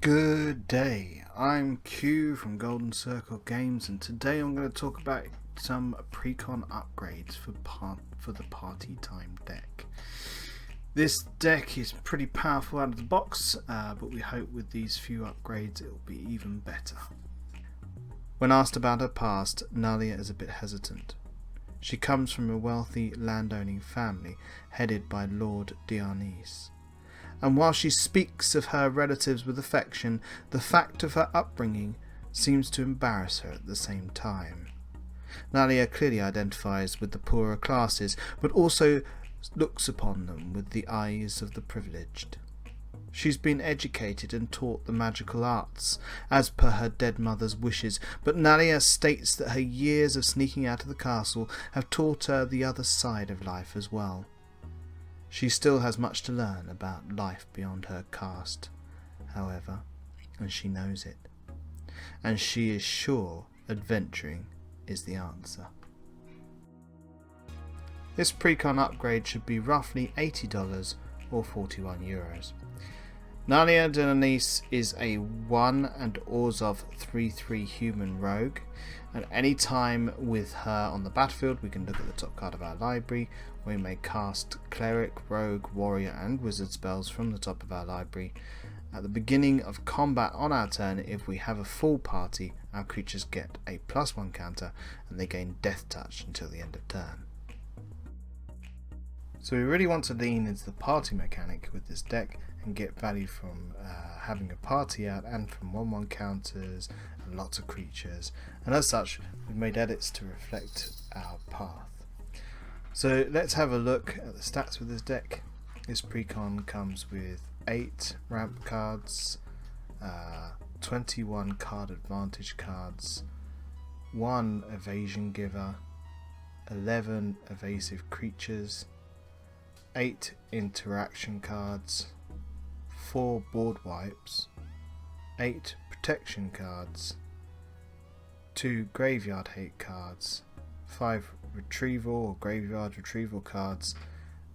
Good day, I'm Q from Golden Circle Games, and today I'm going to talk about some Precon upgrades for the Party Time deck. This deck is pretty powerful out of the box, but we hope with these few upgrades it will be even better. When asked about her past, Nalia is a bit hesitant. She comes from a wealthy landowning family headed by Lord Dionysus. And while she speaks of her relatives with affection, the fact of her upbringing seems to embarrass her at the same time. Nalia clearly identifies with the poorer classes, but also looks upon them with the eyes of the privileged. She's been educated and taught the magical arts, as per her dead mother's wishes, but Nalia states that her years of sneaking out of the castle have taught her the other side of life as well. She still has much to learn about life beyond her caste, however, and she knows it. And she is sure adventuring is the answer. This Precon upgrade should be roughly $80 or €41. Nalia Denise is a 1 and Orzhov 3/3 human rogue, and any time with her on the battlefield we can look at the top card of our library. We may cast cleric, rogue, warrior and wizard spells from the top of our library. At the beginning of combat on our turn, if we have a full party, our creatures get a +1 counter and they gain death touch until the end of turn. So we really want to lean into the party mechanic with this deck and get value from having a party out and from 1/1 counters and lots of creatures, and as such we've made edits to reflect our path. So let's have a look at the stats with this deck. This Precon comes with 8 ramp cards, 21 card advantage cards, 1 evasion giver, 11 evasive creatures, 8 interaction cards, 4 board wipes, 8 protection cards, 2 graveyard hate cards, 5 retrieval or graveyard retrieval cards,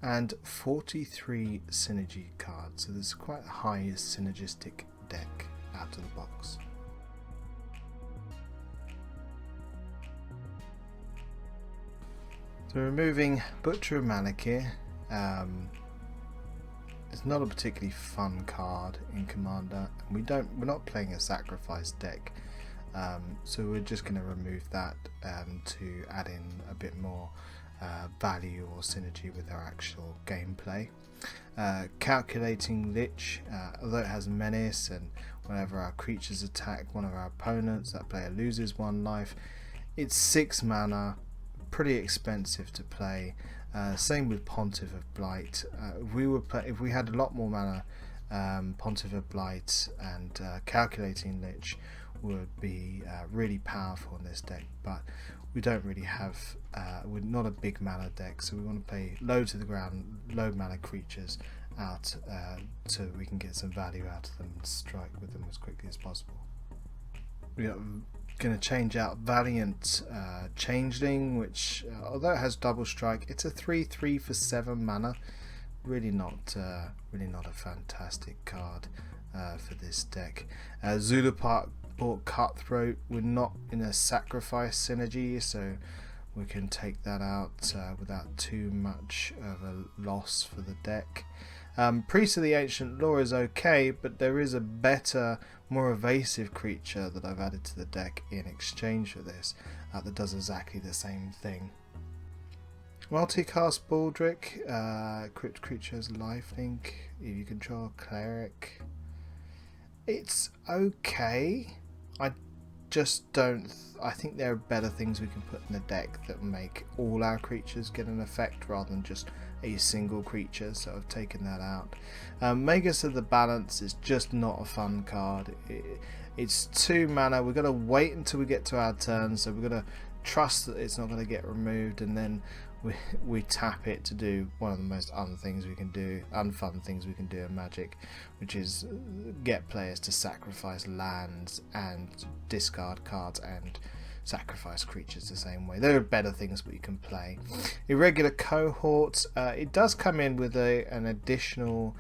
and 43 synergy cards. So this is quite a high synergistic deck out of the box. So removing Butcher of Malakir. It's not a particularly fun card in Commander, and we're not playing a sacrifice deck, so we're just going to remove that to add in a bit more value or synergy with our actual gameplay. Calculating Lich, although it has menace, and whenever our creatures attack one of our opponents, that player loses 1 life. It's 6 mana, pretty expensive to play. Same with Pontiff of Blight. If we had a lot more mana, Pontiff of Blight and Calculating Lich would be really powerful in this deck, but we don't really have, we're not a big mana deck, so we want to play low to the ground, low mana creatures out so that we can get some value out of them and strike with them as quickly as possible. We are going to change out Valiant Changeling, which although it has double strike, it's a 3/3 for 7 mana. Really not a fantastic card for this deck. Zulaport Cutthroat, we're not in a sacrifice synergy, so we can take that out without too much of a loss for the deck. Priest of the Ancient Law is okay, but there is a better, more evasive creature that I've added to the deck in exchange for this that does exactly the same thing. Multicast Baldric, equipped creature has lifelink. If you control a cleric, it's okay. I think there are better things we can put in the deck that make all our creatures get an effect rather than just a single creature, so I've taken that out. Magus of the Balance is just not a fun card. It's 2 mana. We've got to wait until we get to our turn, so we've got to trust that it's not going to get removed, and then we tap it to do one of the most unfun things we can do in Magic, which is get players to sacrifice lands and discard cards and sacrifice creatures the same way. There are better things we can play. Irregular Cohorts, it does come in with an additional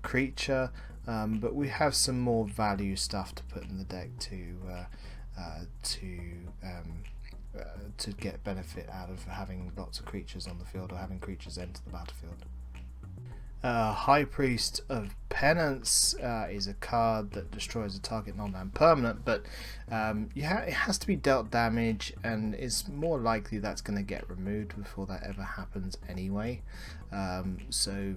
creature, but we have some more value stuff to put in the deck to get benefit out of having lots of creatures on the field or having creatures enter the battlefield. High Priest of Penance is a card that destroys a target non-land permanent, but it has to be dealt damage, and it's more likely that's going to get removed before that ever happens anyway. So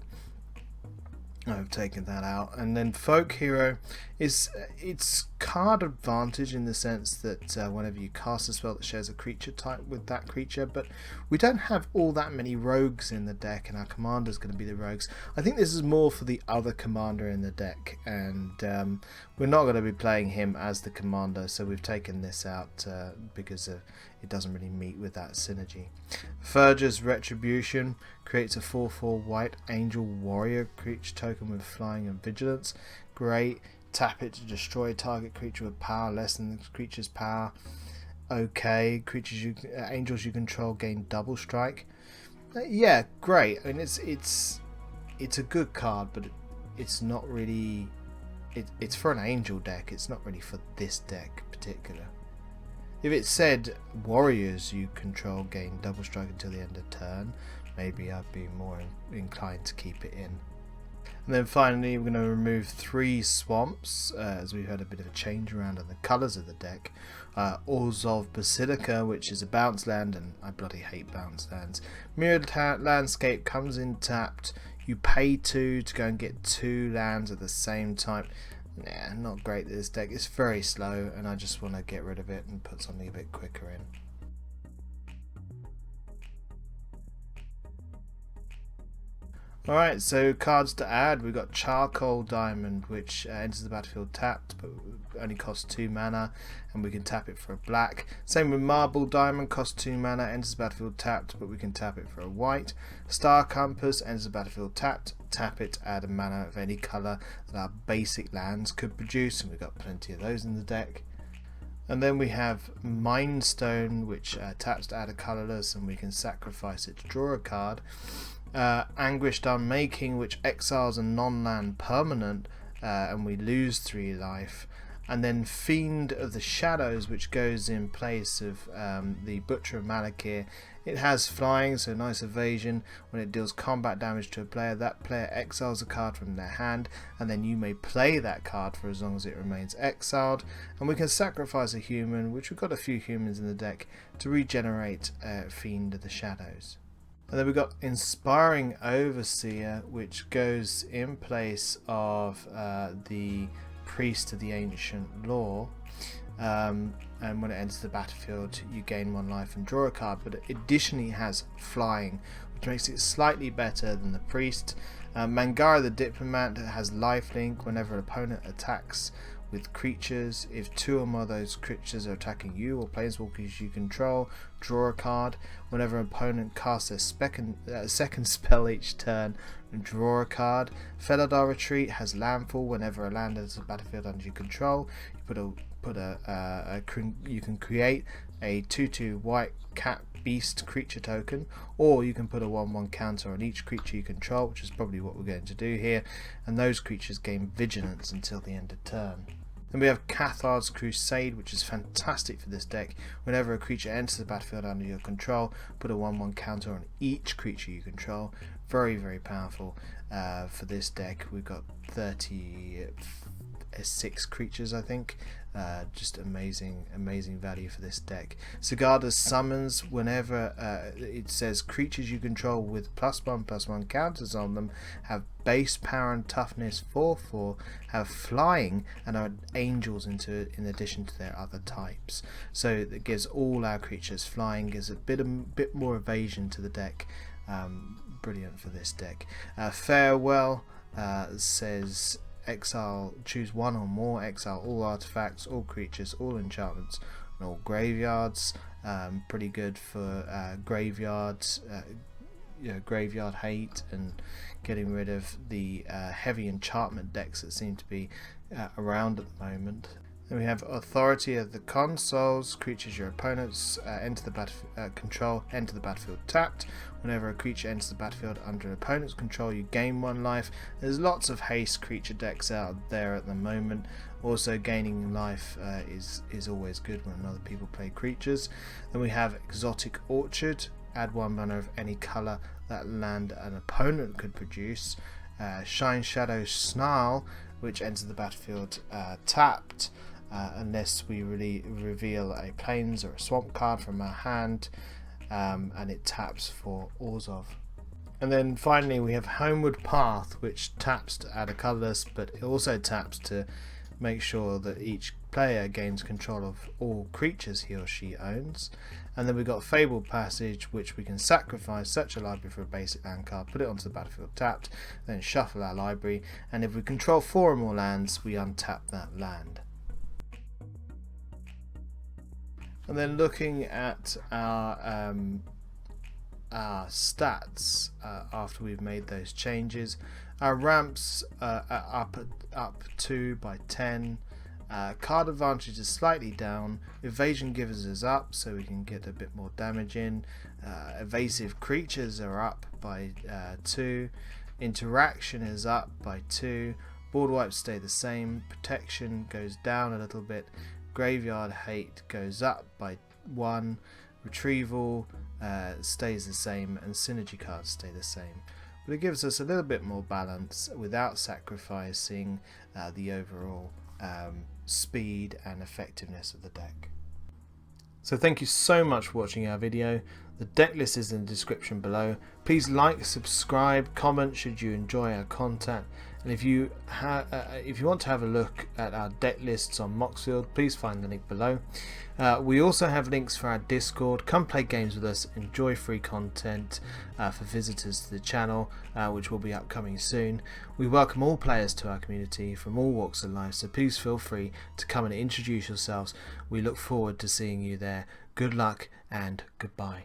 I've taken that out. And then Folk Hero is it's card advantage in the sense that whenever you cast a spell that shares a creature type with that creature, but we don't have all that many rogues in the deck, and our commander's going to be the rogues. I think this is more for the other commander in the deck, and we're not going to be playing him as the commander, so we've taken this out because it doesn't really meet with that synergy. Ferger's Retribution creates a 4/4 white angel warrior creature token with flying and vigilance. Great. Tap it to destroy a target creature with power less than the creature's power. Okay. Angels you control gain double strike. Yeah, great. I mean, it's a good card, but it's not really. It's for an angel deck. It's not really for this deck in particular. If it said warriors you control gain double strike until the end of turn, maybe I'd be more inclined to keep it in. And then finally we're going to remove 3 swamps, as we've had a bit of a change around in the colours of the deck. Orzhov Basilica, which is a bounce land, and I bloody hate bounce lands. Mirrored Landscape comes in tapped. You pay 2 to go and get 2 lands at the same time. Nah, not great this deck. It's very slow, and I just want to get rid of it and put something a bit quicker in. Alright, so cards to add. We've got Charcoal Diamond, which enters the battlefield tapped, but only costs 2 mana, and we can tap it for a black. Same with Marble Diamond, costs 2 mana, enters the battlefield tapped, but we can tap it for a white. Star Compass enters the battlefield tapped, tap it, add a mana of any colour that our basic lands could produce, and we've got plenty of those in the deck. And then we have Mindstone, which taps to add a colourless, and we can sacrifice it to draw a card. Anguished Unmaking, which exiles a non-land permanent, and we lose 3 life. And then Fiend of the Shadows, which goes in place of the Butcher of Malakir. It has flying, so nice evasion. When it deals combat damage to a player, that player exiles a card from their hand, and then you may play that card for as long as it remains exiled. And we can sacrifice a human, which we've got a few humans in the deck, to regenerate Fiend of the Shadows. And then we've got Inspiring Overseer, which goes in place of the Priest of the Ancient Law. And when it enters the battlefield, you gain 1 life and draw a card, but it additionally has flying, which makes it slightly better than the Priest. Mangara the Diplomat has lifelink. Whenever an opponent attacks with creatures, if 2 or more of those creatures are attacking you or planeswalkers you control, draw a card. Whenever an opponent casts a second spell each turn, draw a card. Felidar Retreat has landfall. Whenever a land enters the battlefield under your control, you can create a 2/2 white cat beast creature token, or you can put a 1/1 counter on each creature you control, which is probably what we're going to do here, and those creatures gain vigilance until the end of turn. Then we have Cathar's Crusade, which is fantastic for this deck. Whenever a creature enters the battlefield under your control, put a 1/1 counter on each creature you control. Very, very powerful for this deck. We've got 36 creatures, I think. Just amazing value for this deck. Sigarda's Summons, whenever it says creatures you control with +1/+1 counters on them have base power and toughness 4/4, have flying, and are angels in addition to their other types. So it gives all our creatures flying, gives a bit more evasion to the deck. Brilliant for this deck. Farewell says choose 1 or more, exile all artifacts, all creatures, all enchantments, and all graveyards. Pretty good for graveyards, graveyard hate, and getting rid of the heavy enchantment decks that seem to be around at the moment. Then we have authority of the consoles. Creatures your opponents control enter the battlefield tapped. Whenever a creature enters the battlefield under an opponent's control, you gain 1 life. There's lots of haste creature decks out there at the moment. Also, gaining life is always good when other people play creatures. Then we have exotic orchard. Add 1 mana of any colour that land an opponent could produce. Shine Shadow Snarl, which enters the battlefield tapped. Unless we really reveal a plains or a swamp card from our hand, and it taps for Orzhov. And then finally we have Homeward Path, which taps to add a colourless, but it also taps to make sure that each player gains control of all creatures he or she owns. And then we've got Fabled Passage, which we can sacrifice such a library for a basic land card, put it onto the battlefield tapped, then shuffle our library, and if we control 4 or more lands, we untap that land. And then looking at our stats after we've made those changes, our ramps are up 2 by 10. Card advantage is slightly down. Evasion gives us up, so we can get a bit more damage in. Evasive creatures are up by 2. Interaction is up by 2. Board wipes stay the same. Protection goes down a little bit. Graveyard hate goes up by 1. Retrieval stays the same, and synergy cards stay the same. But it gives us a little bit more balance without sacrificing the overall speed and effectiveness of the deck. So thank you so much for watching our video. The deck list is in the description below. Please like, subscribe, comment should you enjoy our content. And if you want to have a look at our deck lists on Moxfield, please find the link below. We also have links for our Discord. Come play games with us, enjoy free content for visitors to the channel, which will be upcoming soon. We welcome all players to our community from all walks of life, so please feel free to come and introduce yourselves. We look forward to seeing you there. Good luck and goodbye.